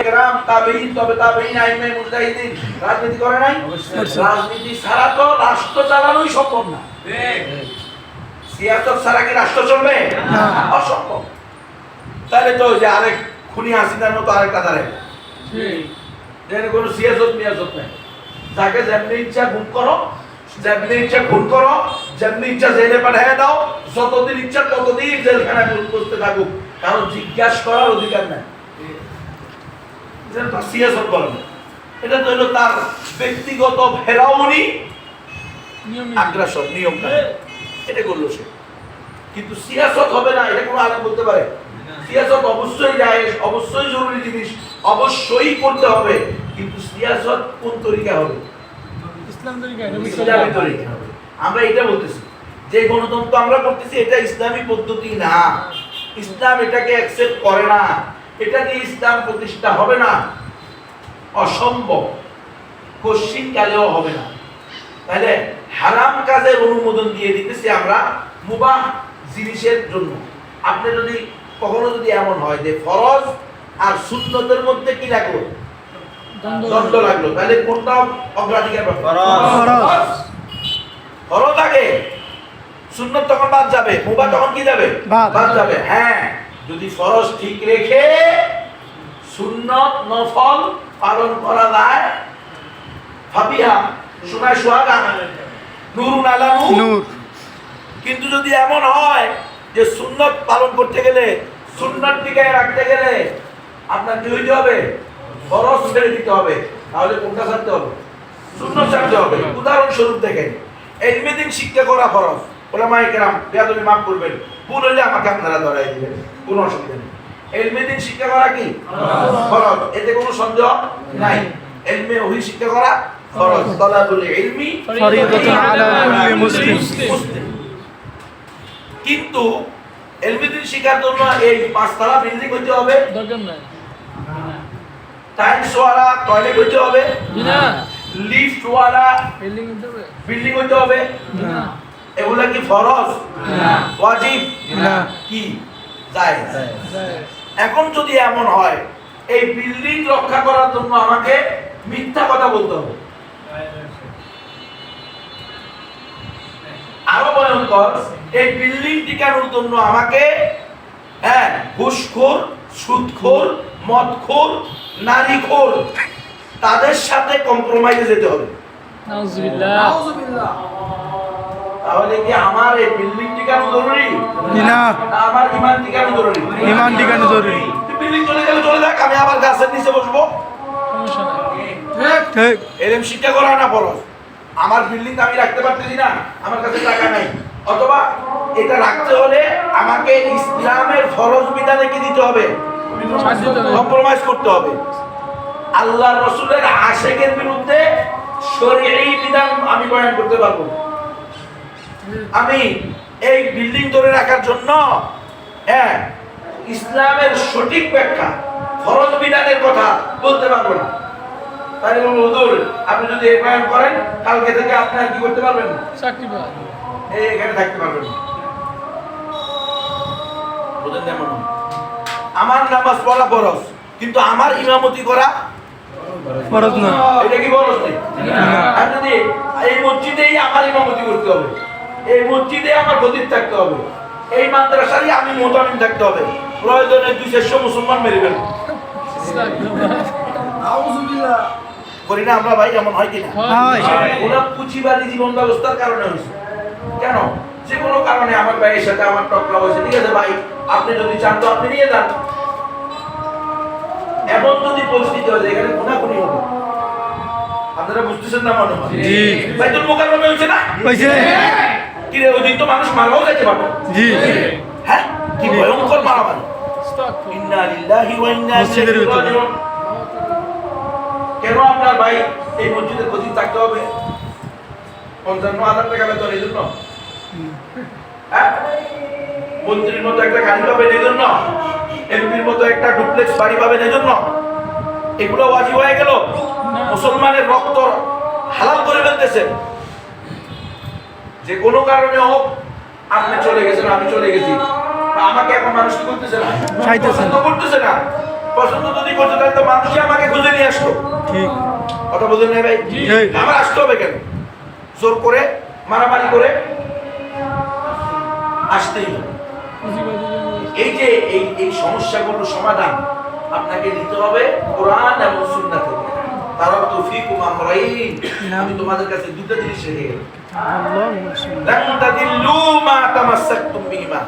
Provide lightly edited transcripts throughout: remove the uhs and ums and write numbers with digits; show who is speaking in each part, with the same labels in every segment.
Speaker 1: কেরাম তাবেঈন তবে তাবেঈন আইমে মুজতাহিদিন রাজনীতি করে নাই? রাজনীতি ছাড়া তো রাষ্ট্র চালানোই সম্ভব না। সিয়াসত ছাড়া কি রাষ্ট্র চলবে? না, অসম্ভব। তাহলে তো যে আরেক খুনি হাসিনার মতো আরেকটা দাঁড়ায়, ঠিক, কোনো সিয়াসত মিয়াসত নাই। যাকে যেমনি ইচ্ছা গুম করো, যেমনি ইচ্ছা খুন করো, যেমনি ইচ্ছা জেলে পাঠিয়ে দাও, যতদিন ইচ্ছা ততদিন জেলখানায় বসতে থাকুক, কারণ জিজ্ঞাসা করার অধিকার নাই। এটা সিয়াসত বলে না, এটা তো হলো তার ব্যক্তিগত ফেরাউনি আগ্রাসন, নিয়ম না, এটা করলো সে। কিন্তু সিয়াসত হবে না, এটা কোনো আলেম বলতে পারে? সিয়াসত অবশ্যই জায়েজ, অবশ্যই জরুরি জিনিস, অবশ্যই করতে হবে, কিন্তু সিয়াসত কোন তরিকা হবে? ইসলামী তরিকা হবে। আমরা এটা বলতেছি যে গণতন্ত্র আমরা করতেছি, এটা ইসলামী পদ্ধতি না, ইসলাম এটাকে অ্যাকসেপ্ট করে না, এটা দিয়ে ইসলাম প্রতিষ্ঠা হবে না, অসম্ভব, কশিন কালেও হবে না। তাহলে হারাম কাজের অনুমোদন দিয়ে দিতেছি আমরা মুবাহ জিনিসের জন্য। আপনি যদি কখনো যদি এমন হয় যে ফরজ আর সুন্নতের মধ্যে কি লাগলো, দণ্ড লাগলো, তাহলে কোনটা অগ্রাধিকার পাবে? ফরজ। ফরজ আগে, সুন্নত তখন বাদ যাবে, মুবাহ তখন কি যাবে? বাদ যাবে। হ্যাঁ, যদি ফরজ ঠিক রেখে সুন্নত নফল পালন করা যায়, ফাবিহা সুনায় সুহাগা নূরুন আলা নূর। কিন্তু যদি এমন হয় যে সুন্নত পালন করতে গেলে, সুন্নত টিকায় রাখতে গেলে আপনার কি হইতে হবে? ফরজ ছেড়ে দিতে হবে, তাহলে কোনটা ছাড়তে হবে? সুন্নত ছাড়তে হবে। উদাহরণস্বরূপ দেখেন, ইলমে দ্বীন শিক্ষা করা ফরজ, উলামায়ে কেরাম বেয়াদবি মাফ করবেন, ভুল হলে আমাকে আপনারা ধরাই দিবেন, কোনো অসুবিধা নেই। ইলমে দ্বীন শিক্ষা করা কি ফরজ, এতে কোনো সন্দেহ নাই। ইলমে ওহী শিক্ষা করা ফরজ, তালাবুল ইলমি ফরিদাতুন আলা কুল্লি মুসলিম। কিন্তু ইলমে দ্বীন শিক্ষার জন্য এই পাঁচতলা বিল্ডিং হইতে হবে? দরকার নাই। টাইলস ওয়ালা টয়লেট হইতে হবে? না। লিফট ওয়ালা বিল্ডিং হইতে হবে? না। এগুলা কি ফরজ? না। ওয়াজিব? না। কি জায়েজ? এখন যদি এমন হয় এই বিল্ডিং রক্ষা করার জন্য আমাকে মিথ্যা কথা বলতে হবে, আরো ভয়ঙ্কর, এই বিল্ডিং টিকানোর জন্য আমাকে ঘুষখোর, সুদখোর, মদখোর, নারীখোর তাদের সাথে কম্প্রোমাইজে যেতে হবে। নাউজুবিল্লাহ। তাহলে কি আমার এই বিল্ডিং টিকানো জরুরি? না। আমার ঈমান টিকানো জরুরি? ঈমান টিকানো জরুরি। বিল্ডিং চলে গেলে চলে যাক, আমি আবার গাছের নিচে বসবো, সমস্যা নাই। ঠিক, এরকম শিক্ষা করা না ফরজ। আমার বিল্ডিং আমি রাখতে পারতেছি না, আমার কাছে টাকা নাই, অথবা এটা রাখতে হলে আমাকে ইসলামের ফরজ বিধানে কি দিতে হবে? কম্প্রোমাইজ করতে হবে। আল্লাহ রাসূলের আশিকের বিরুদ্ধে শরঈ বিধান আমি বয়ান করতে পারবো। আমি এই বিল্ডিং ধরে রাখার জন্য ইসলামের সঠিক ব্যাখ্যা, ফরজ বিধানের কথা বলতে পারবো না। তাই বলবো হুজুর আপনি যদি এই বয়ান করেন, কালকে থেকে আপনি কি করতে পারবেন না? চাকরি পাবেন, এখানে থাকতে পারবেন না। বুঝেন না? মনে আমার নামাজ পড়া ফরজ, কিন্তু আমার ইমামতি করা ফরজ না। এটা কি ফরজ নেই? আর যদি এই মসজিদেই আমার ইমামতি করতে হবে, এই মসজিদে আমার খতিব থাকতে হবে, এই মাদ্রাসারই আমি মুতামিম থাকতে হবে, প্রয়োজনে 200 মুসলমান মেরে ফেলবো। নাউজুবিল্লাহ। করি না আমরা ভাই? এমন হয় কিনা? ওরা পুঁজিবাদী জীবন ব্যবস্থার কারণে হয়েছে। কেন? যে কোনো কারণে আমার ভাইয়ের সাথে আমার টকরা হয়েছে, ঠিক আছে ভাই আপনি যদি চান তো আপনি নিয়ে যান। এমন যদি পরিস্থিতি হয় এখানে খুনাখুনি হবে, আপনারা বুঝতেছেন না মনে হয়? জি। বাইতুল মুকাররমে হয়েছে না? হয়েছে। কি রে, ওই দিন তো মানুষ মারাও যেতে পারবে। জি। হ্যাঁ, কি ভয়ঙ্কর মারামারি। ইন্না লিল্লাহি ওয়া ইন্না ইলাইহি রাজিউন। কেন আপনার ভাই এই মসজিদের খতিব থাকতে হবে? 55,000 টাকা বেতন এই জন্য? মন্ত্রীর মতো একটা গাড়ি পাবেন এই জন্য? এমপির মতো একটা ডুপ্লেক্স বাড়ি পাবেন এই জন্য? এগুলো ওয়াজিব হয়ে গেল? মুসলমানের রক্ত হালাল করে ফেলতেছেন। যে কোনো কারণে হোক আপনি চলে গেছেন, আমি চলে গেছি, আমাকে এখন মানুষ কি করতেছে না? পছন্দ করতেছে না। পছন্দ যদি করতো তাহলে তো মানুষই আমাকে খুঁজে নিয়ে আসতো।
Speaker 2: ঠিক
Speaker 1: কথা বুঝেন না ভাই? আমার আসতে হবে কেন? জোর করে মারামারি করে আসতেই হবে। এই যে এই সমস্যাগুলো সমাধান আপনাকে নিতে হবে কোরআন এবং সুন্নাহ থেকে। তারাকতু ফীকুম আমরাইন, আমি তোমাদের কাছে দুটো জিনিস রেখে গেলাম। লান তাদিল্লু মা তামাসসাকতুম বিহিমা,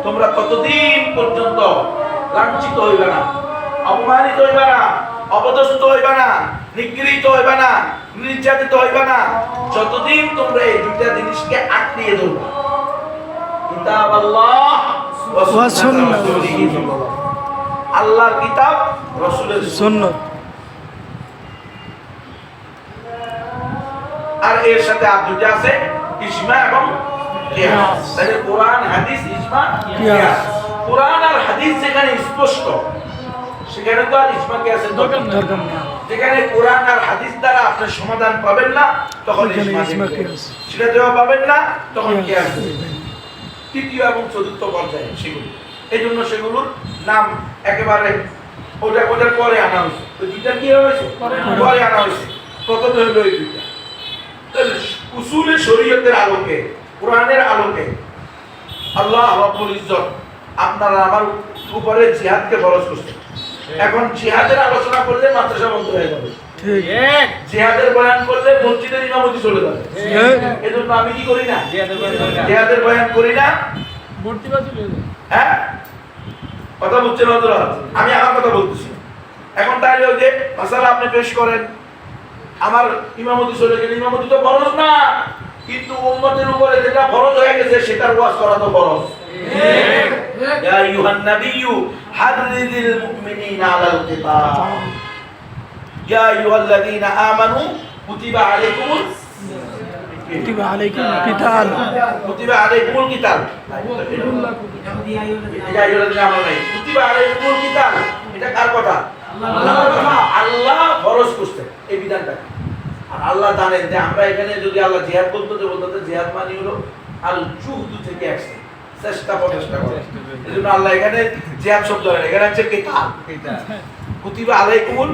Speaker 1: তোমরা ততদিন পর্যন্ত লাঞ্ছিত হইবে না, অপমানিত হইবে না, অপদস্থ হইবে না, নিগৃহীত হইবে না, নির্যাতিত হইবে না, যতদিন তোমরা এই দুটো জিনিসকে আঁকড়িয়ে ধরবে। কিতাব আল্লাহ ওয়া সুন্নাহ রাসূলিহি সাল্লাল্লাহু আলাইহি ওয়াসাল্লাম, আল্লাহর কিতাব, রাসূলের সুন্নাহ। আর এর সাথে আর দুটো আছে, ইজমা এবং কিয়াস। তাহলে কোরআন, হাদিস, ইজমা, কিয়াস। কোরআন আর হাদিস যেখানে স্পষ্ট, সেখানে তো আর ইজমা কিয়াসের দরকার নেই। যেখানে কোরআন আর হাদিস দ্বারা আপনি সমাধান পাবেন না, তখন ইজমা কিয়াস, সেটাতেও পাবেন না, তখন কিয়াস। তৃতীয় এবং চতুর্থ পর্যায়ে সেগুলো, এই জন্য সেগুলোর নাম একেবারে ওটার পরে আনা হয়েছে। ওই দুইটা কি হয়েছে? পরে আনা হয়েছে। প্রথমে হলো এই দুইটা। উসুলে শরীয়তের আলোকে, কোরআনের আলোকে আল্লাহ রাব্বুল ইজ্জত আপনারা আমার উপরে জিহাদকে ফরজ করছেন। এখন জিহাদের আলোচনা করলে মাদ্রাসা বন্ধ হয়ে যাবে, জিহাদের বয়ান করলে মসজিদের ইমামতি চলে যাবে। এজন্য আমি কি করি না? জিহাদের বয়ান করি না। হ্যাঁ, কথা বুঝছেন হযরত? আমি আমার কথা বলতেছি। এখন তাইলে ওই যে মাসালা আপনি পেশ করেন, আমার ইমামতি চলে গেলে, ইমামতি তো ফরজ না, কিন্তু উম্মতের উপরে যেটা ফরজ হয়ে গেছে সেটার ওয়াজ করা তো ফরজ। ইয়া আইয়ুহান নাবিয়্যু হাররিদিল মুমিনিনা আলাল কিতাল, ইয়া আইয়ুহাল্লাযীনা আমানু কুতিবা আলাইকুমুল কিতাল, কুতিবা আলাইকুমুল কিতাল, ইয়া আইয়ুহাল্লাযীনা আমানু কুতিবা আলাইকুমুল কিতাল, এটা কার কথা? আল্লাহর কথা। আল্লাহ ফরজ করছেন এই বিধানটা। আর আল্লাহ জানেন যে আমরা এখানে যদি আল্লাহ জিহাদ বলতো, জিহাদ মানে হলো আল জুহদু থেকে আসছে, চেষ্টা প্রচেষ্টা করে। এজন্য আল্লাহ এখানে জিহাদ শব্দ নেই, এখানে আছে কিতাল। কুতিবা আলাইকুমুল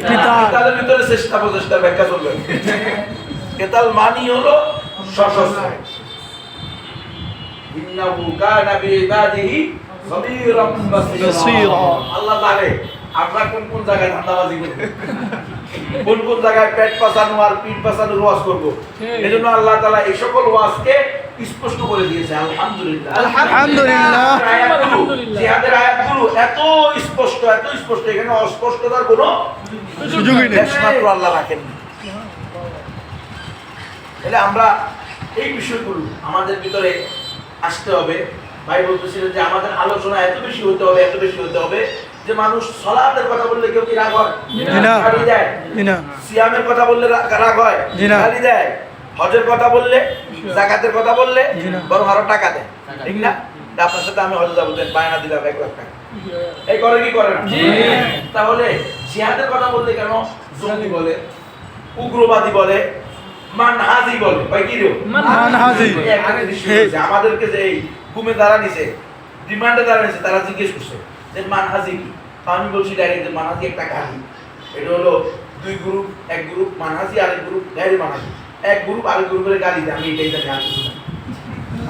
Speaker 1: কিতাল, কিতালের ভিতরে চেষ্টা প্রচেষ্টার ব্যাখ্যা চলবে। কিতাল মানে হলো সশস্ত্র। ইন্নাহু কানা বিইবাদিহি খাবীরাম বাসীরা, আল্লাহ জানে আমরা কোন কোন জায়গায় ধান্দাবাজি করব, কোন কোন জায়গায় পেট পাছানো আর পিঠ পাছানোর ওয়াজ করব। এজন্য আল্লাহ তাআলা এই সকল ওয়াজকে স্পষ্ট করে দিয়েছে। আলহামদুলিল্লাহ, আলহামদুলিল্লাহ। জিহাদের আয়াতগুলো এত স্পষ্ট, এত স্পষ্ট, এখানে অস্পষ্টতার কোনো সুযোগই নেই, একমাত্র আল্লাহ রাখেন। তাহলে আমরা এই বিষয়গুলো আমাদের ভিতরে আসতে হবে। ভাই বলতেছিলেন যে আমাদের আলোচনা এত বেশি হতে হবে, এত বেশি হতে হবে যে মানুষ সালাতের কথা বললে কেউ কি রাগ হয়? গালি দেয়। সিয়ামের কথা বললে রাগ হয়, গালি দেয়। হজের কথা বললে, যাকাতের কথা বললে বরং আরো টাকা দেয়, ঠিক না? আপনার সাথে আমি হজে যাবো, বায়না দিলাম 1 লাখ টাকা, এই করে কি করে না? তাহলে জিহাদের কথা বললে কেন জঙ্গি বলে, উগ্রবাদী বলে, মানহাজি বলে? ভাই কি রে মানহাজি? আমাদেরকে যে এই ঘুমে দ্বারা নিছে, রিমান্ডে দ্বারা নিছে, তারা জিজ্ঞেস করছে যে মানহাজি কি? আমি বলছি ডাইরেক্ট যে মানহাজি একটা গালি। এটা হলো দুই গ্রুপ, এক গ্রুপ মানহাজি, আরেক গ্রুপ গায়রে মানহাজি। এক গ্রুপ আরেক গ্রুপের গালি দেয়, আমি এটাই জানি, আর কিছু না,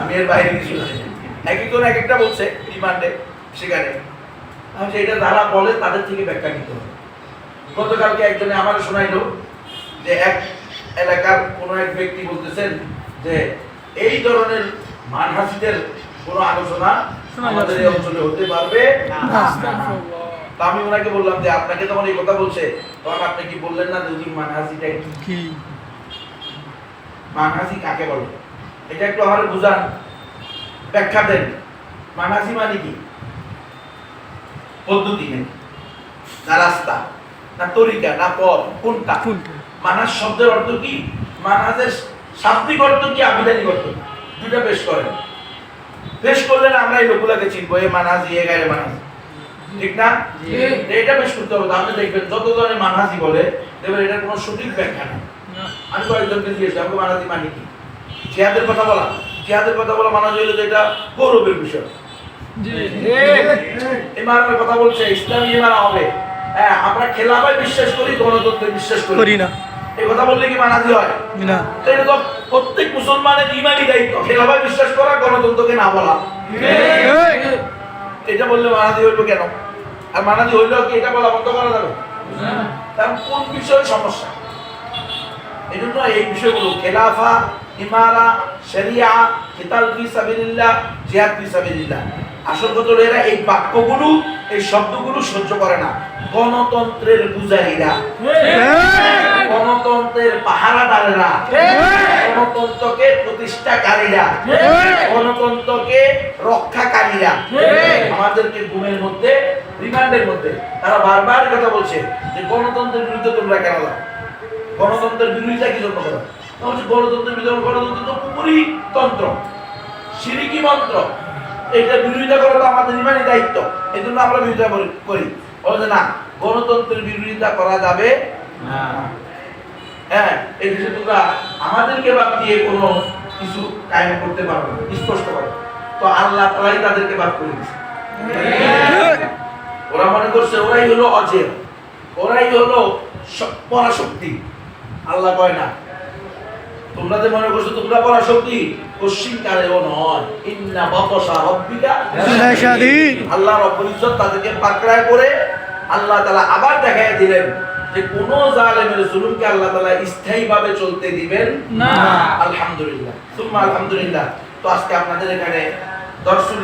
Speaker 1: আমি এর বাইরে কিছু জানি না। এক একজন এক একটা বলছে রিমান্ডে, সেখানে আমি এটা যারা বলে তাদের থেকে ব্যাখ্যা নিতে হবে। গতকালকে একজনে আমার শোনাইলো যে এক এলাকার কোন এক ব্যক্তি বলতেছেন যে এই ধরনের মানহাজিদের কোন আলোচনা আমাদের এই অঞ্চলে হতে পারবে না। আমি ওনাকে বললাম যে আপনাকে যখন এই কথা বলছে তখন আপনি কি বললেন না যে মানহাজিটা কি, মানহাজি কাকে বলে, এটা একটু আমাদের বুঝান, ব্যাখ্যা দেন। মানহাজি মানে কি? পদ্ধতি নেই না, রাস্তা না, তরিকা না, পথ, কোনটা? মানহাজ শব্দের অর্থ কি? মানহাজের শাব্দিক অর্থ কি, আবিধানিক অর্থ? দুইটা পেশ করেন। পেশ করলে আমরা এই লোকগুলোকে চিনবো, এ মানহাজি, এ গায়রে মানহাজি, ঠিক না? এটা পেশ করতে হবে। আপনি দেখবেন যত ধরনের মানহাজি বলে দেখবেন এটার কোনো সঠিক ব্যাখ্যা নেই। আমি কয়েকজনকে জিজ্ঞেস আমাকে মানহাজি মানে কি? জিহাদের কথা বলা, জিহাদের কথা বলা মানহাজি হলো যে এটা গৌরবের বিষয়। ইমানের কথা বলছে, ইসলামী ইমারা হবে, হ্যাঁ, আমরা খেলাফায় বিশ্বাস করি, গণতন্ত্রে বিশ্বাস
Speaker 2: করি না।
Speaker 1: এই কথা বললে কি মানাজি হয়
Speaker 2: না।
Speaker 1: তো এটা তো প্রত্যেক মুসলমানের ইমানি দায়িত্ব, খেলাফায় বিশ্বাস করা, গণতন্ত্রকে না বলা। এটা বললে মানাজি হইল কেন? আর মানাজি হইলেও কি এটা বলা বন্ধ করা যাবে? কারণ কোন বিষয়ে সমস্যা, এই জন্য এই বিষয়গুলো খেলাফা, ইমারা, শরিয়া, কিতাল ফি সাবিলিল্লাহ, জিহাদ ফি সাবিলিল্লাহ, আসল কথা হলো এরা এই বাক্যগুলো, এই শব্দগুলো সহ্য করে না। গণতন্ত্রের পূজারীরা, গণতন্ত্রের পাহারাদারেরা, গণতন্ত্রকে প্রতিষ্ঠাকারীরা, গণতন্ত্রকে রক্ষাকারীরা আমাদেরকে ঘুমের মধ্যে, রিমান্ডের মধ্যে তারা বারবার কথা বলছে যে গণতন্ত্রের বিরুদ্ধে তোমরা কেন যাও, গণতন্ত্রের বিরোধিতা কি জন্য করো? গণতন্ত্রের বিরুদ্ধে, গণতন্ত্র তো কুফরি তন্ত্র, শিরকি মন্ত্র, এটা বিরোধিতা করা তো আমাদের ইমানি দায়িত্ব, এই জন্য আমরা বিরোধিতা করি। বলে না, গণতন্ত্রের বিরোধিতা করা যাবে না। হ্যাঁ, এই বিষয়ে তোমরা আমাদেরকে বাদ দিয়ে কোনো কিছু কায়েম করতে পারবে না, স্পষ্ট করে। তো আল্লাহ তাআলাই তাদেরকে বাদ করে দিয়েছে। ওরা মনে করছে ওরাই হলো অজেয়, ওরাই হলো পরাশক্তি। আল্লাহ কয় না, তোমরা যে মনে করছো তোমরা পরাশক্তি, কোশ্চিন কালেও নয়। ইন্না বাতশা রাব্বিকা
Speaker 2: লাশাদীদ।
Speaker 1: আল্লাহ রাব্বুল ইজ্জত তাদেরকে পাকড়ায় করে আল্লাহ তাআলা আবার দেখায় দিলেন যে কোন জালেমের জুলুমকে আল্লাহ তাআলা স্থায়ীভাবে চলতে দিবেন না। আলহামদুলিল্লাহ, সুম্মা আলহামদুলিল্লাহ। তো আজকে আপনাদের এখানে দর্শন